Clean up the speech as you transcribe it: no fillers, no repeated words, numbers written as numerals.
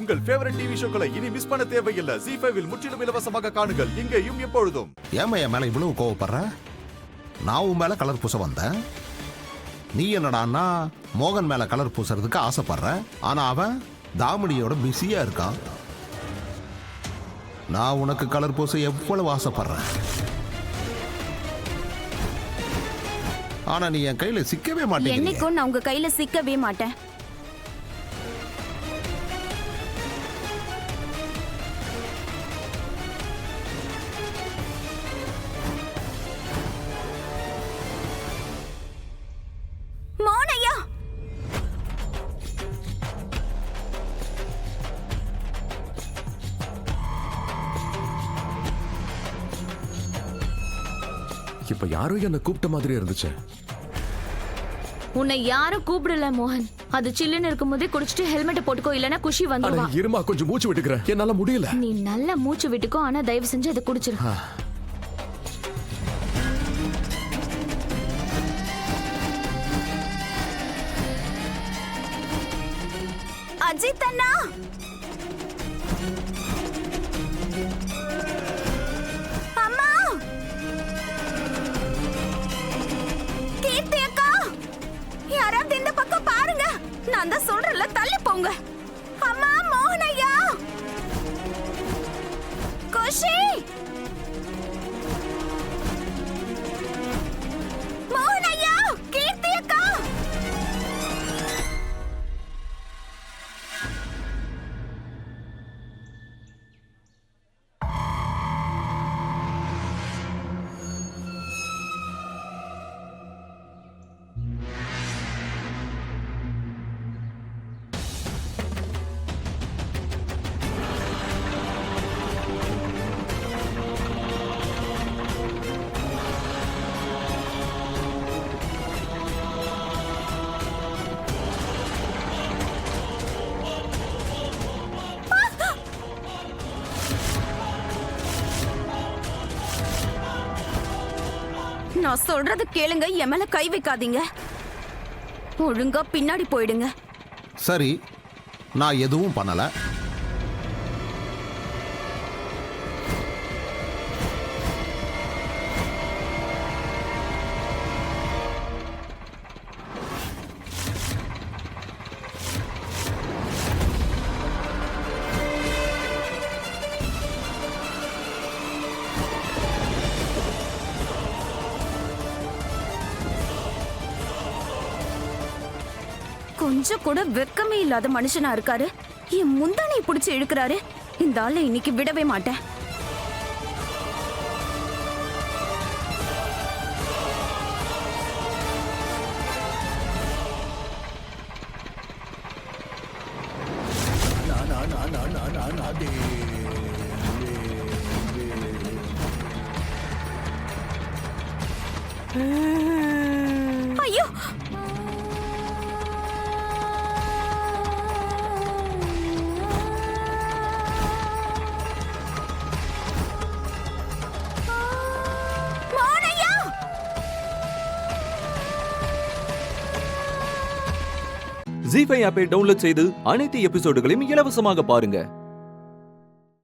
உங்கள் favourite TV ஷோக்களை இனி miss பண்ண தேவையில்லை. ZEE5 இல் முற்றிலும் இலவசமாக காணுங்கள், இங்கேயும் எப்பொழுதும். ஏமா என் மேல இவ்வளவு கோவப்படுற? நான் உன் மேல கலர் பூச வந்தேன். நீ என்னடான்னா மோகன் மேல கலர் பூசறதுக்கு ஆசைப்படுற. ஆனா அவன் தாமணியோட பிஸியா இருக்கான். நான் உனக்கு கலர் பூச எவ்வளவு ஆசைப்படுறேன். ஆனா நீ என் கையில சிக்கவே மாட்டேன். என்னைக்கும் நான் உங்க கையில சிக்கவே மாட்டேன். இப்ப யாரும் என்ன கூப்பிட்ட மாதிரி இருந்துச்சு. உன்னை யாரும் கூப்பிடல மோகன். அது சில்லுன்னு இருக்கும் போதே குடிச்சிட்டு ஹெல்மெட் போட்டுக்கோ, இல்லனா குஷி வந்துருவா. இருமா, கொஞ்சம் மூச்சு விட்டுக்கிறேன், என்னால முடியல. நீ நல்லா மூச்சு விட்டுக்கோ, ஆனா தயவு செஞ்சு அதை குடிச்சிரு. அஜித் அண்ணா, அம்மா, கீர்த்தி அக்கா, யாராவது இந்த பக்கம் பாருங்க. நான் தான் சொல்றேன்ல, தள்ளி போங்க. அம்மா, மோகன் ஐயா, குஷி, மோகன் ஐயா, கீர்த்தி அக்கா. நான் சொல்றது கேளுங்க, என் மேல கை வைக்காதீங்க. ஒழுங்கா பின்னாடி போயிடுங்க. சரி, நான் எதுவும் பண்ணல. கொஞ்சம் கூட வெக்கமே இல்லாத மனுஷனா இருக்காரு. என் முந்தானை பிடிச்சு இழுக்கிறாரு. இந்த ஆளை இன்னைக்கு விடவே மாட்டேன். ஐயோ, ZEE5 ஆப்பை டவுன்லோட் செய்து அனைத்து எபிசோடுகளையும் இலவசமாக பாருங்க.